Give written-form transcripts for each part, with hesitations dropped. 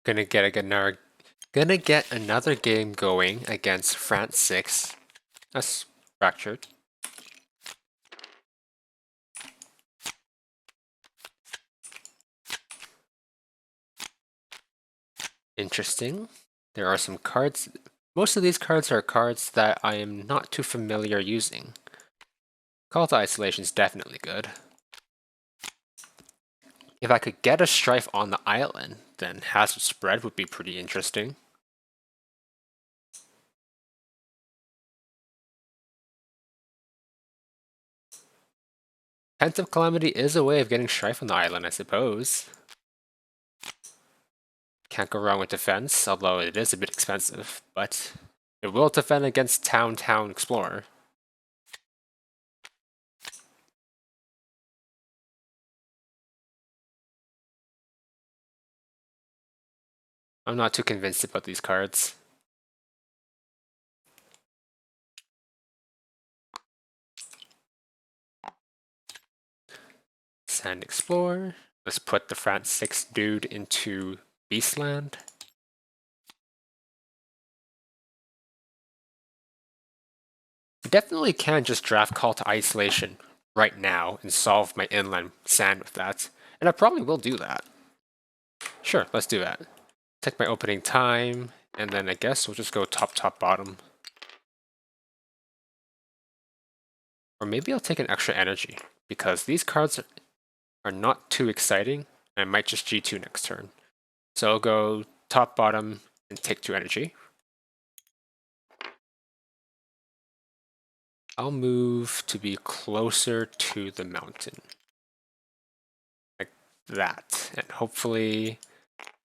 Gonna get another game going against France 6. That's fractured. Interesting. There are some cards. Most of these cards are cards that I am not too familiar using. Call to Isolation is definitely good. If I could get a Strife on the island, then Hazard Spread would be pretty interesting. Pent of Calamity is a way of getting Strife on the island, I suppose. Can't go wrong with defense, although it is a bit expensive, but it will defend against Town Explorer. I'm not too convinced about these cards. Sand Explorer. Let's put the France 6 dude into Beastland. I definitely can just draft Call to Isolation right now and solve my inland sand with that. And I probably will do that. Sure, let's do that. Take my opening time, and then I guess we'll just go top, bottom. Or maybe I'll take an extra energy, because these cards are not too exciting, and I might just G2 next turn. So I'll go top, bottom, and take 2 energy. I'll move to be closer to the mountain. Like that. And hopefully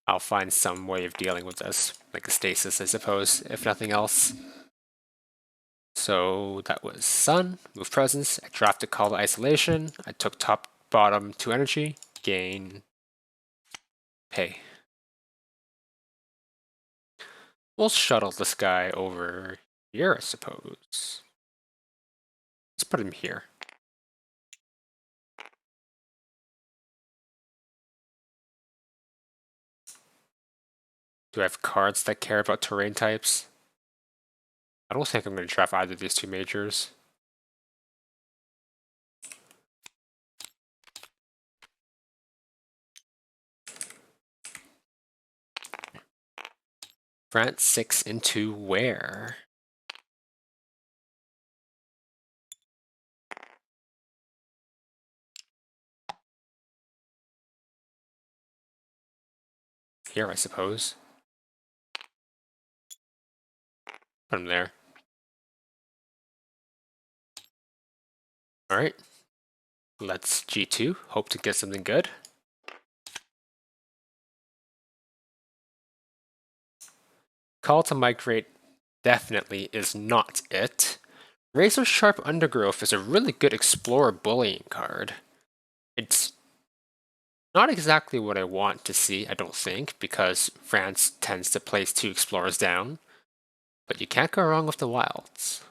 I'll find some way of dealing with this, like a stasis, I suppose, if nothing else. So that was Sun, move presence, I drafted Call to Isolation, I took top, bottom 2 energy, gain, pay. We'll shuttle this guy over here, I suppose. Let's put him here. Do I have cards that care about terrain types? I don't think I'm going to draft either of these 2 majors. France 6 into where? Here, I suppose. Put him there. Alright. Let's G2. Hope to get something good. Call to Migrate definitely is not it. Razor Sharp Undergrowth is a really good Explorer bullying card. It's not exactly what I want to see, I don't think, because France tends to place 2 Explorers down. But you can't go wrong with the wilds.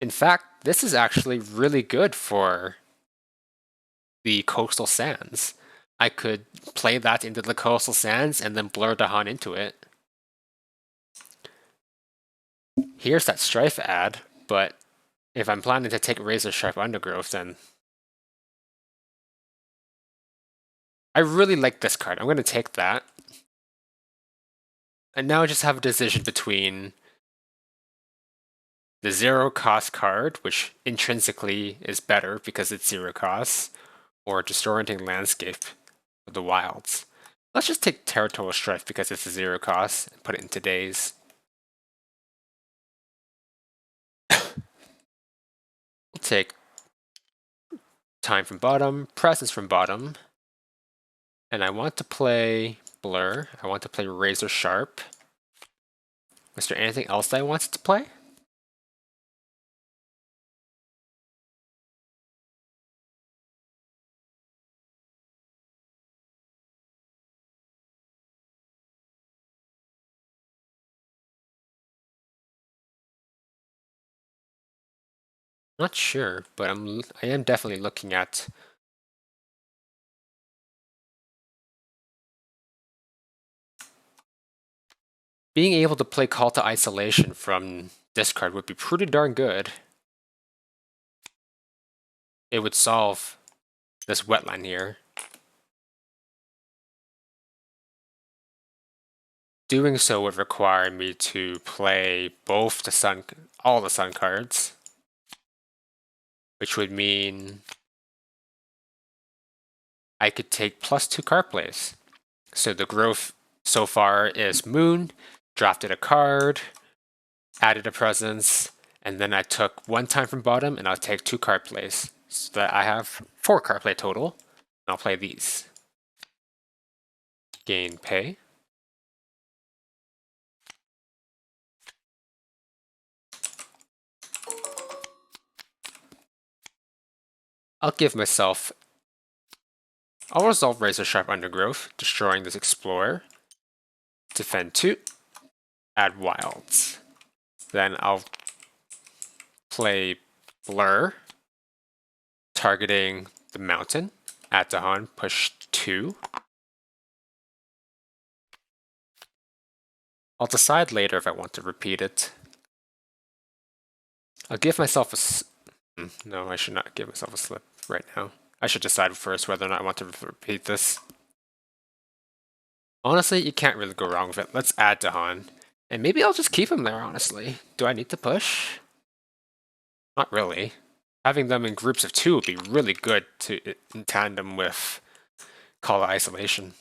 In fact, this is actually really good for the Coastal Sands. I could play that into the Coastal Sands and then blur Dahan into it. Here's that Strife ad, but if I'm planning to take Razor Sharp Undergrowth, then I really like this card. I'm going to take that. And now I just have a decision between the 0 cost card, which intrinsically is better because it's 0 cost, or Disorienting Landscape of the Wilds. Let's just take Territorial Strife because it's a 0 cost and put it into Daze. We'll take Time from bottom, Presence from bottom, and I want to play Blur. I want to play Razor Sharp. Was there anything else that I wanted to play? Not sure, but I am definitely looking at Being able to play Call to Isolation from discard would be pretty darn good. It would solve this wetland here. Doing so would require me to play both all the sun cards, which would mean I could take +2 card plays. So the growth so far is Moon, drafted a card, added a presence, and then I took 1 time from bottom, and I'll take 2 card plays. So that I have 4 card play total. I'll play these. Gain pay. I'll resolve Razor Sharp Undergrowth, destroying this Explorer. Defend 2. Add Wilds. Then I'll play Blur, targeting the mountain. Add Dahan, push 2. I'll decide later if I want to repeat it. I'll give myself a... No, I should not give myself a slip right now. I should decide first whether or not I want to repeat this. Honestly, you can't really go wrong with it. Let's add Dahan. And maybe I'll just keep him there, honestly. Do I need to push? Not really. Having them in groups of 2 would be really good in tandem with Call to Isolation.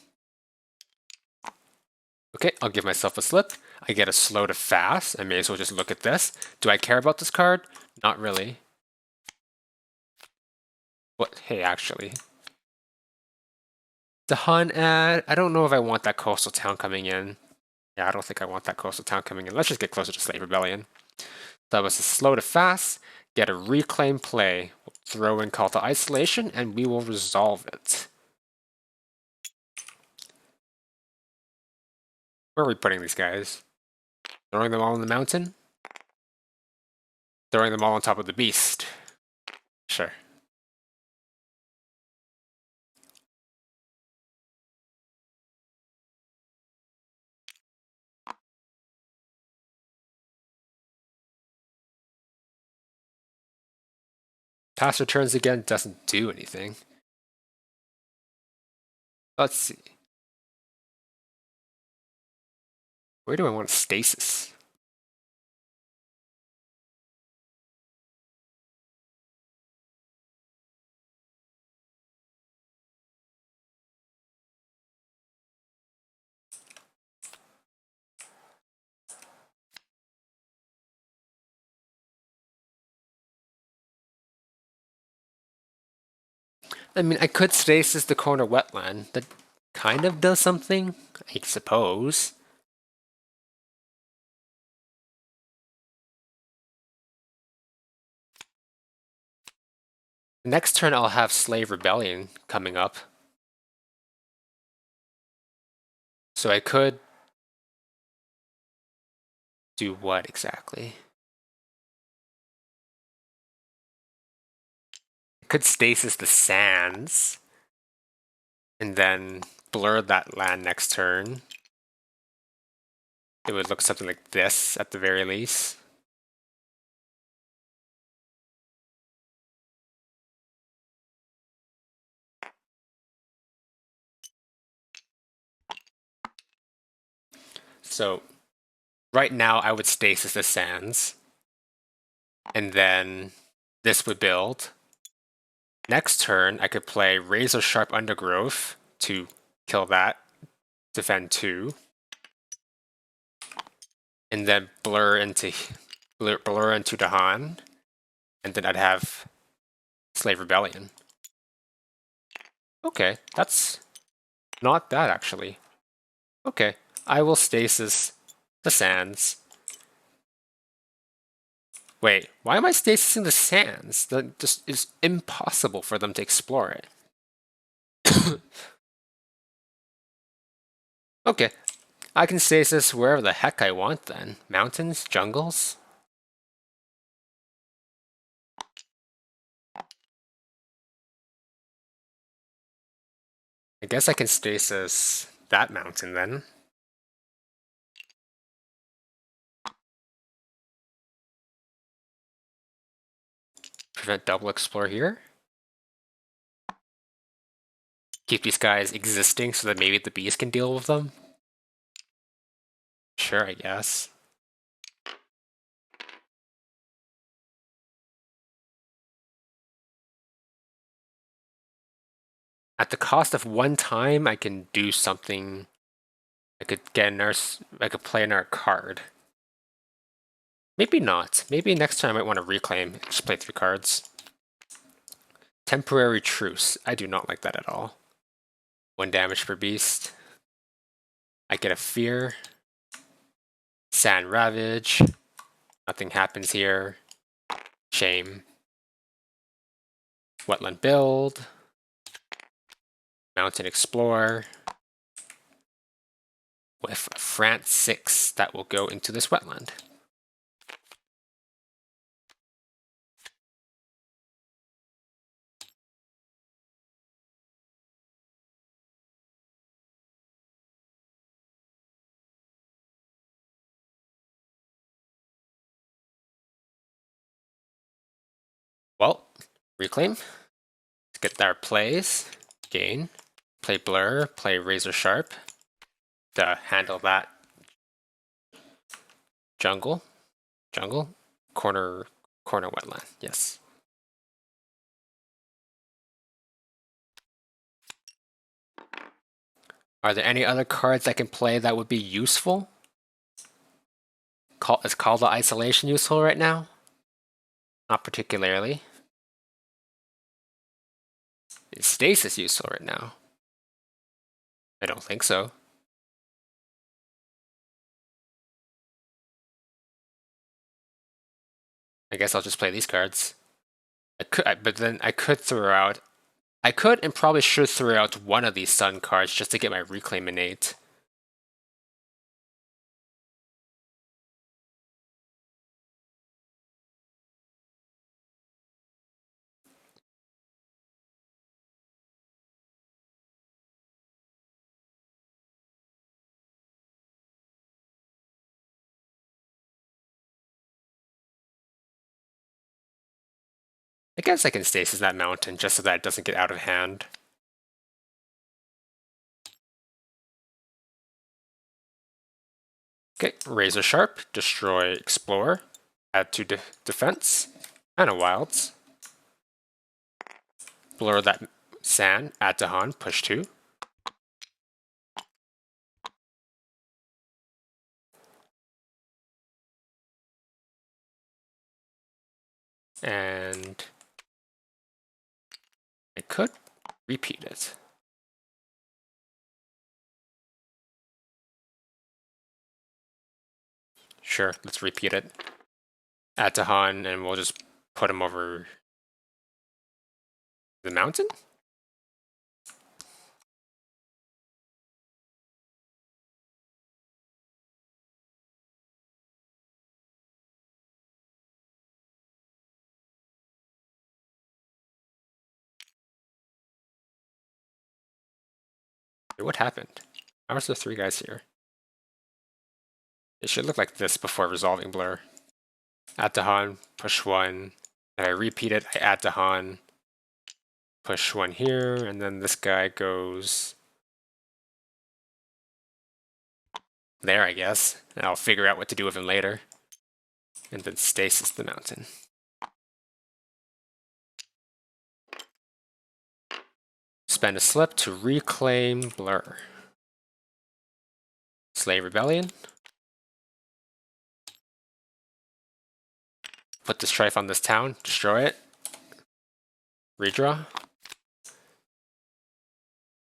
Okay, I'll give myself a slip. I get a slow to fast. I may as well just look at this. Do I care about this card? Not really. What? Hey, actually. Dahan ad. I don't know if I want that coastal town coming in. Yeah, I don't think I want that coastal town coming in. Let's just get closer to Slave Rebellion. That was a slow to fast. Get a reclaim play. Throw in Call to Isolation, and we will resolve it. Where are we putting these guys? Throwing them all in the mountain? Throwing them all on top of the beast. Sure. Pass returns again doesn't do anything. Let's see. Where do I want stasis? I mean, I could stasis the corner wetland. That kind of does something, I suppose. Next turn, I'll have Slave Rebellion coming up. So I could do what exactly? I could stasis the sands and then blur that land next turn. It would look something like this at the very least. So right now I would stasis the sands, and then this would build. Next turn I could play Razor Sharp Undergrowth to kill that, defend 2, and then blur into Dahan, and then I'd have Slave Rebellion. Okay, that's not bad actually. Okay, I will stasis the sands. Wait, why am I stasising the sands? That just is impossible for them to explore it. Okay, I can stasis wherever the heck I want then. Mountains, jungles. I guess I can stasis that mountain then. Prevent double explore here. Keep these guys existing so that maybe the bees can deal with them. Sure, I guess. At the cost of one time, I can do something. I could get I could play another card. Maybe not. Maybe next time I might want to reclaim. Just play 3 cards. Temporary truce. I do not like that at all. 1 damage per beast. I get a fear. Sand Ravage. Nothing happens here. Shame. Wetland Build. Mountain Explorer. With France 6 that will go into this wetland. Well, reclaim. Let's get our plays. Gain. Play Blur. Play Razor Sharp. To handle that. Jungle. Corner wetland. Yes. Are there any other cards I can play that would be useful? Is Call the Isolation useful right now? Not particularly. Is Stasis useful right now? I don't think so. I guess I'll just play these cards. But then I could throw out. I could and probably should throw out one of these Sun cards just to get my Reclaim innate. I guess I can Stasis that mountain just so that it doesn't get out of hand. Okay, Razor Sharp, destroy Explorer, add 2 defense, and a Wilds. Blur that Sand, add to Han, push 2. And I could repeat it. Sure, let's repeat it. Add to Han, and we'll just put him over the mountain? Wait, what happened? How are there 3 guys here? It should look like this before resolving Blur. Add to Han, push 1, and I repeat it, I add to Han, push 1 here, and then this guy goes there, I guess, and I'll figure out what to do with him later. And then Stasis the mountain. Spend a slip to reclaim Blur. Slay Rebellion. Put the Strife on this town, destroy it. Redraw.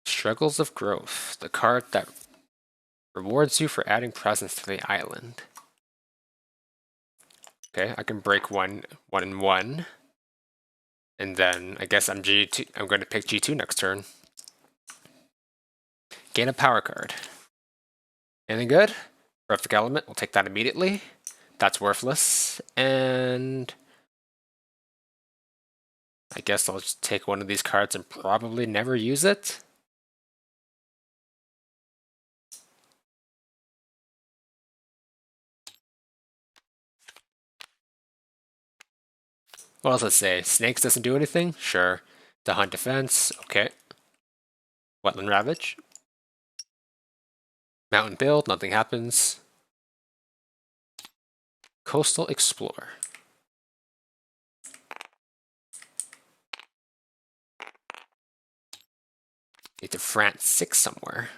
Struggles of Growth, the card that rewards you for adding presence to the island. Okay, I can break 1 and 1. And then I guess I'm G2. I'm going to pick G2 next turn. Gain a power card. Anything good? Perfect Element, we'll take that immediately. That's worthless. And I guess I'll just take one of these cards and probably never use it. What else does it say? Snakes doesn't do anything? Sure. The hunt defense, okay. Wetland ravage. Mountain build, nothing happens. Coastal explore. Need to France 6 somewhere.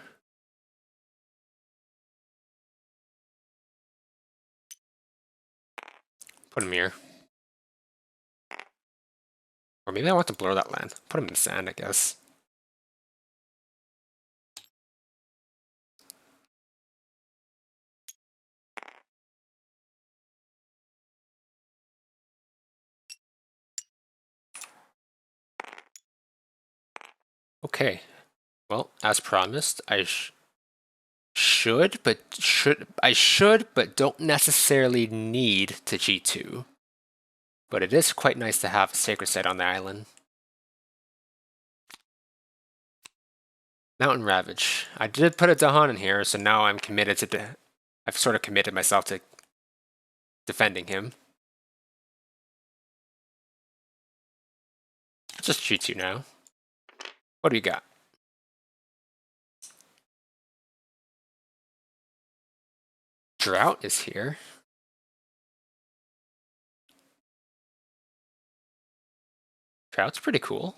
Put him here. Or maybe I want to blur that land. Put him in the sand, I guess. Okay. Well, as promised, I should, but don't necessarily need to G2. But it is quite nice to have a sacred site on the island. Mountain Ravage. I did put a Dahan in here, so now I'm committed to. I've sort of committed myself to defending him. Just G2 now. What do you got? Drought is here. Drought's pretty cool.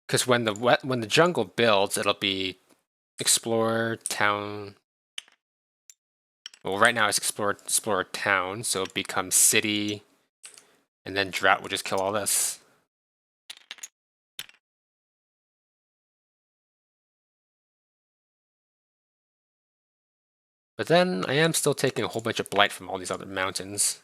Because when the jungle builds, it'll be explore town. Well, right now it's explore town, so it becomes city, and then drought will just kill all this. But then I am still taking a whole bunch of blight from all these other mountains.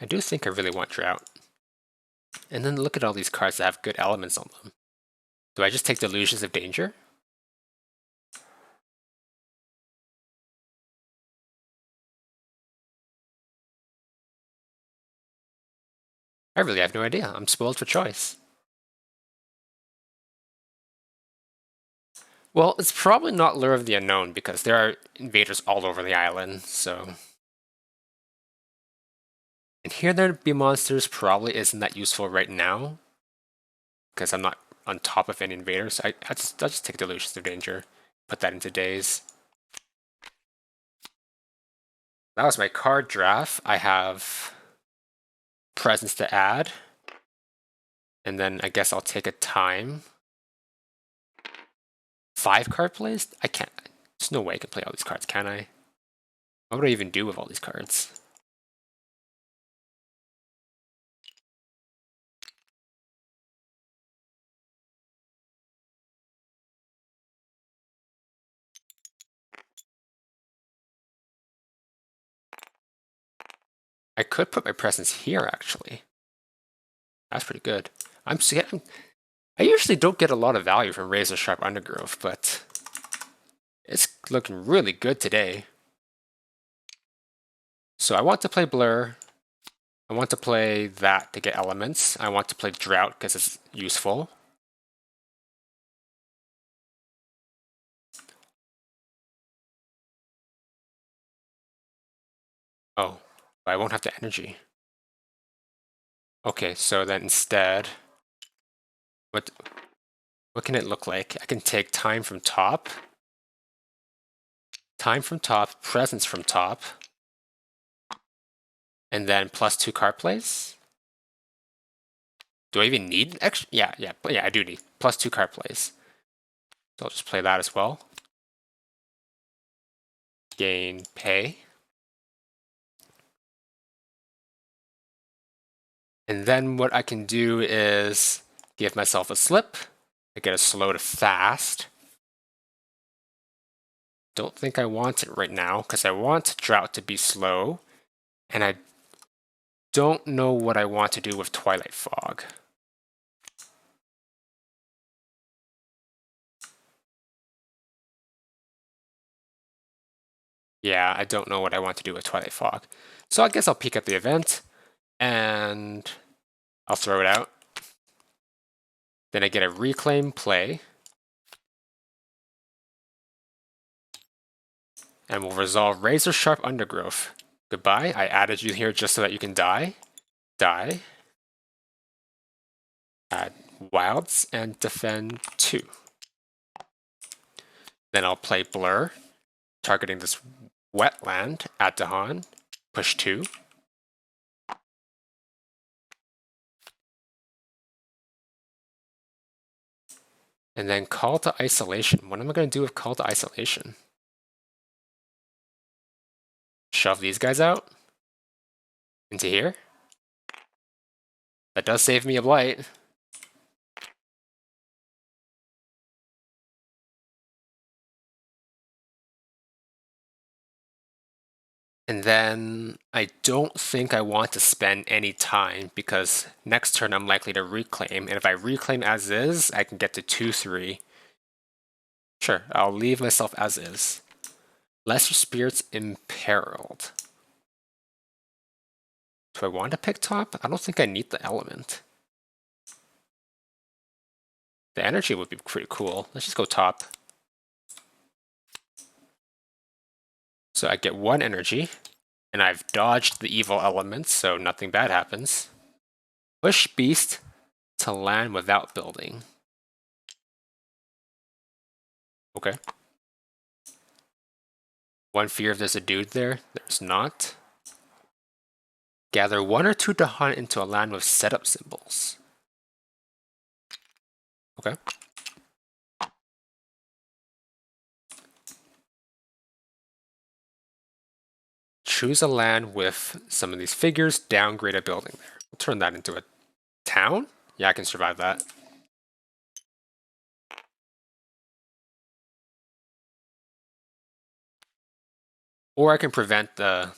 I do think I really want drought. And then look at all these cards that have good elements on them. Do I just take Delusions of Danger? I really have no idea. I'm spoiled for choice. Well, it's probably not Lure of the Unknown because there are invaders all over the island, so. And here there be monsters probably isn't that useful right now because I'm not on top of any invaders. I'll just take Delusions of Danger, put that into days. That was my card draft. I have presents to add, and then I guess I'll take a time. 5 card plays? I can't. There's no way I can play all these cards, can I? What would I even do with all these cards? I could put my presents here, actually. That's pretty good. I usually don't get a lot of value from Razor Sharp Undergrowth, but it's looking really good today. So I want to play Blur. I want to play that to get elements. I want to play Drought because it's useful. Oh, but I won't have the energy. Okay, so then instead, what can it look like? I can take time from top, presence from top, and then +2 card plays. Do I even need extra? Yeah, I do need +2 card plays. So I'll just play that as well. Gain pay. And then what I can do is give myself a slip. I get a slow to fast. Don't think I want it right now because I want drought to be slow. And I don't know what I want to do with Twilight Fog. Yeah, I don't know what I want to do with Twilight Fog. So I guess I'll peek at the event, and I'll throw it out. Then I get a reclaim play, and we'll resolve Razor Sharp Undergrowth. Goodbye, I added you here just so that you can die. Die. Add Wilds, and defend 2. Then I'll play Blur, targeting this wetland at Dahan. Push 2. And then Call to Isolation. What am I going to do with Call to Isolation? Shove these guys out? Into here? That does save me a Blight. And then I don't think I want to spend any time because next turn I'm likely to reclaim. And if I reclaim as is, I can get to 2-3. Sure, I'll leave myself as is. Lesser Spirits Imperiled. Do I want to pick top? I don't think I need the element. The energy would be pretty cool. Let's just go top. So I get 1 energy, and I've dodged the evil elements, so nothing bad happens. Push Beast to land without building. Okay. One fear if there's a dude there. There's not. Gather 1 or 2 to hunt into a land with setup symbols. Okay. Choose a land with some of these figures, downgrade a building there. We'll turn that into a town? Yeah, I can survive that. Or I can prevent the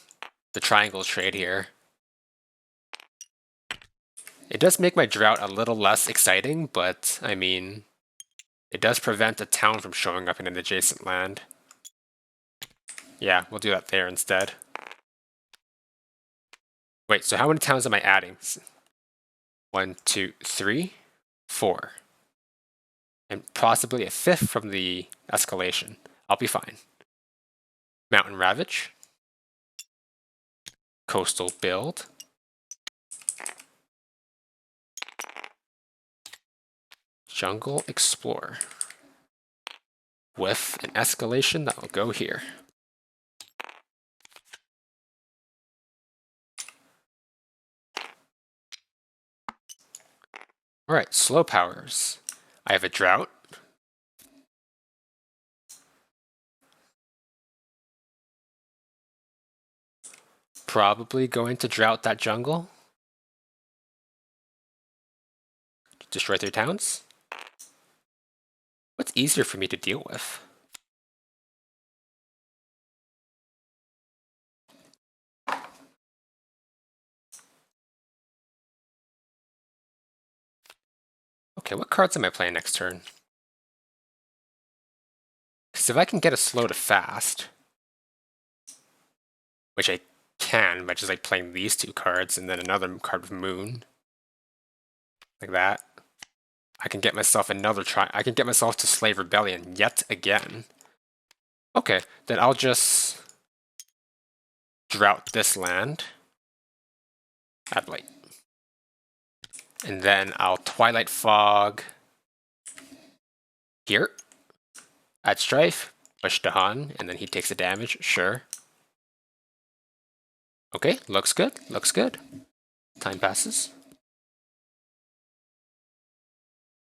triangle trade here. It does make my drought a little less exciting, but I mean, it does prevent a town from showing up in an adjacent land. Yeah, we'll do that there instead. Wait, so how many towns am I adding? 1, 2, 3, 4. And possibly a 5th from the escalation. I'll be fine. Mountain Ravage. Coastal Build. Jungle Explorer. With an escalation that will go here. Alright, slow powers. I have a drought. Probably going to drought that jungle. Destroy 3 towns. What's easier for me to deal with? Okay, what cards am I playing next turn? Because if I can get a slow to fast, which I can by just like playing these 2 cards and then another card with Moon, like that, I can get myself another try. I can get myself to Slave Rebellion yet again. Okay, then I'll just drought this land. Add Blight. And then I'll Twilight Fog here. Add Strife, push Dahan, and then he takes the damage, sure. Okay, looks good, looks good. Time passes.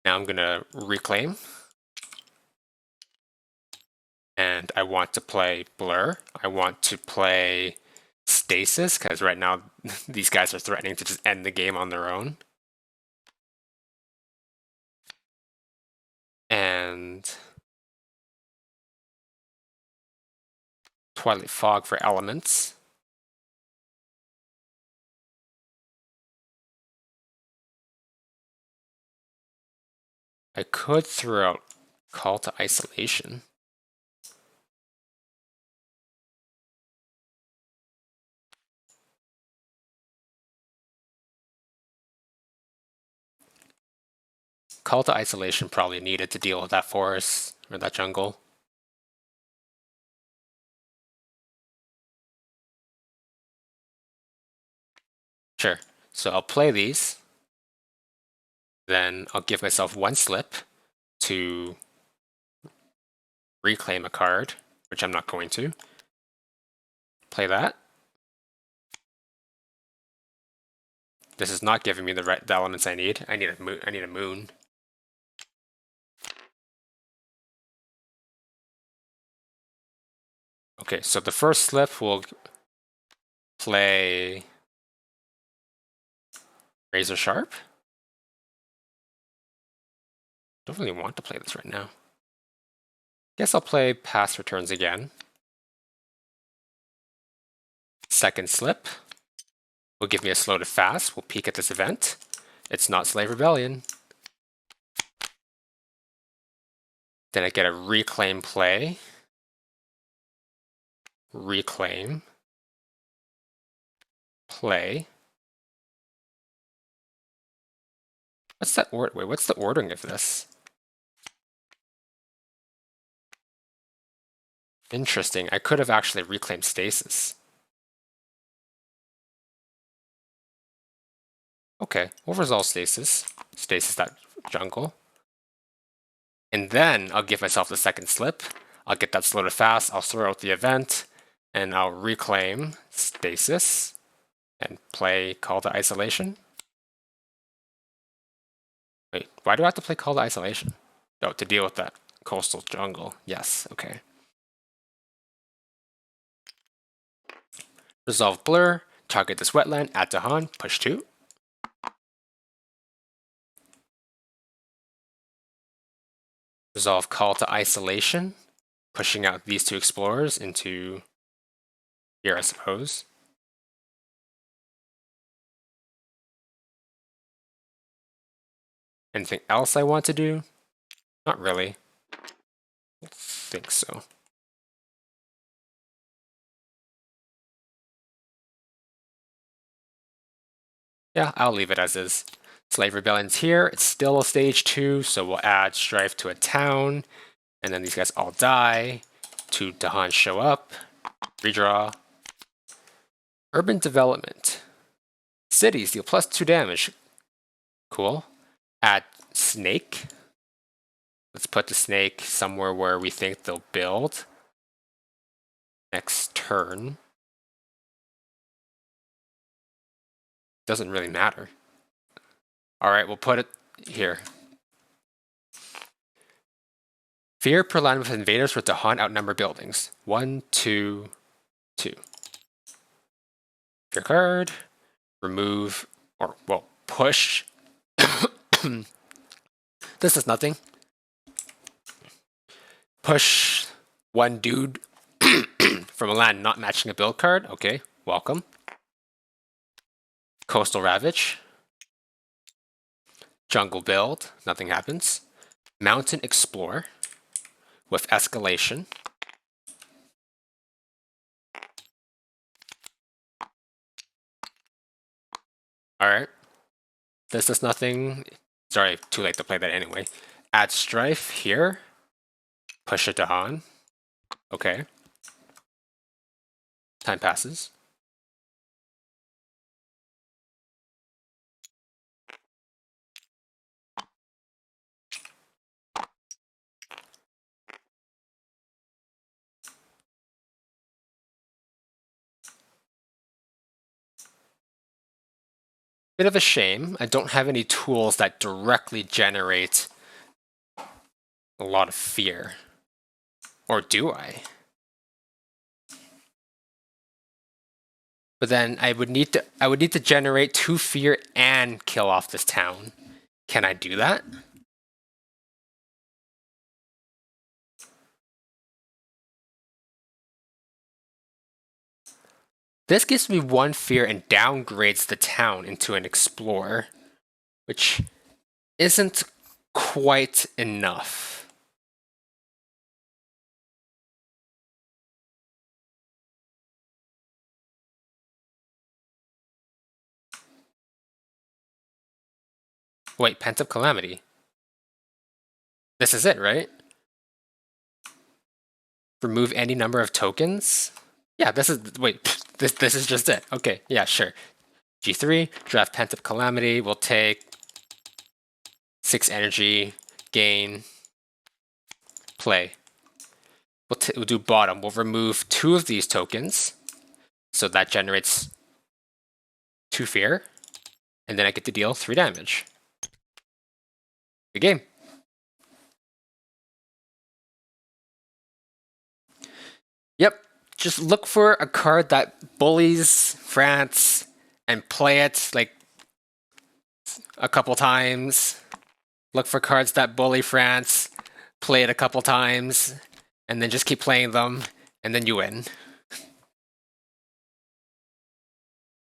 Now I'm gonna reclaim. And I want to play Blur. I want to play Stasis, because right now these guys are threatening to just end the game on their own. And Twilight Fog for elements. I could throw out Call to Isolation. Call to isolation probably needed to deal with that forest or that jungle. Sure. So I'll play these. Then I'll give myself one slip to reclaim a card, which I'm not going to. Play that. This is not giving me the elements I need. I need a moon. Okay, so the first slip will play Razor Sharp. Don't really want to play this right now. Guess I'll play Past Returns again. Second slip will give me a slow to fast. We'll peek at this event. It's not Slave Rebellion. Then I get a reclaim play. Reclaim. Play. What's that order? Wait, what's the ordering of this? Interesting. I could have actually reclaimed stasis. Okay, we'll resolve stasis. Stasis that jungle. And then I'll give myself the second slip. I'll get that slow to fast. I'll throw out the event. And I'll reclaim stasis. And play Call to Isolation. Wait, why do I have to play Call to Isolation? Oh, to deal with that coastal jungle. Yes, okay. Resolve Blur. Target this wetland. Add to Han. Push 2. Resolve Call to Isolation. Pushing out these two explorers into here, I suppose. Anything else I want to do? Not really. I think so. Yeah, I'll leave it as is. Slave Rebellion's here. It's still a stage 2, so we'll add Strife to a town. And then these guys all die. 2 Dahan show up. Redraw. Urban Development. Cities deal +2 damage. Cool. Add Snake. Let's put the snake somewhere where we think they'll build. Next turn. Doesn't really matter. Alright, we'll put it here. Fear per line with invaders with Dahan outnumber buildings. 1, 2, 2. Your card. Remove, or, well, push. This is nothing. Push one dude from a land not matching a build card. Okay, welcome. Coastal Ravage. Jungle build. Nothing happens. Mountain Explore with escalation. Alright. This is nothing. Sorry, too late to play that anyway. Add Strife here. Push it to Han. Okay. Time passes. Bit of a shame. I don't have any tools that directly generate a lot of fear. Or do I? But then I would need to generate 2 fear and kill off this town. Can I do that? This gives me 1 fear and downgrades the town into an explorer, which isn't quite enough. Wait, Pent Calamity. This is it, right? Remove any number of tokens? Yeah, this is, wait, this is just it. Okay, yeah, sure. G3, draft Pent of Calamity, we'll take 6 energy, gain, play. We'll do bottom. We'll remove 2 of these tokens, so that generates 2 fear, and then I get to deal 3 damage. Good game. Yep, just look for a card that bullies France and play it like a couple times. Look for cards that bully France, play it a couple times, and then just keep playing them, and then you win.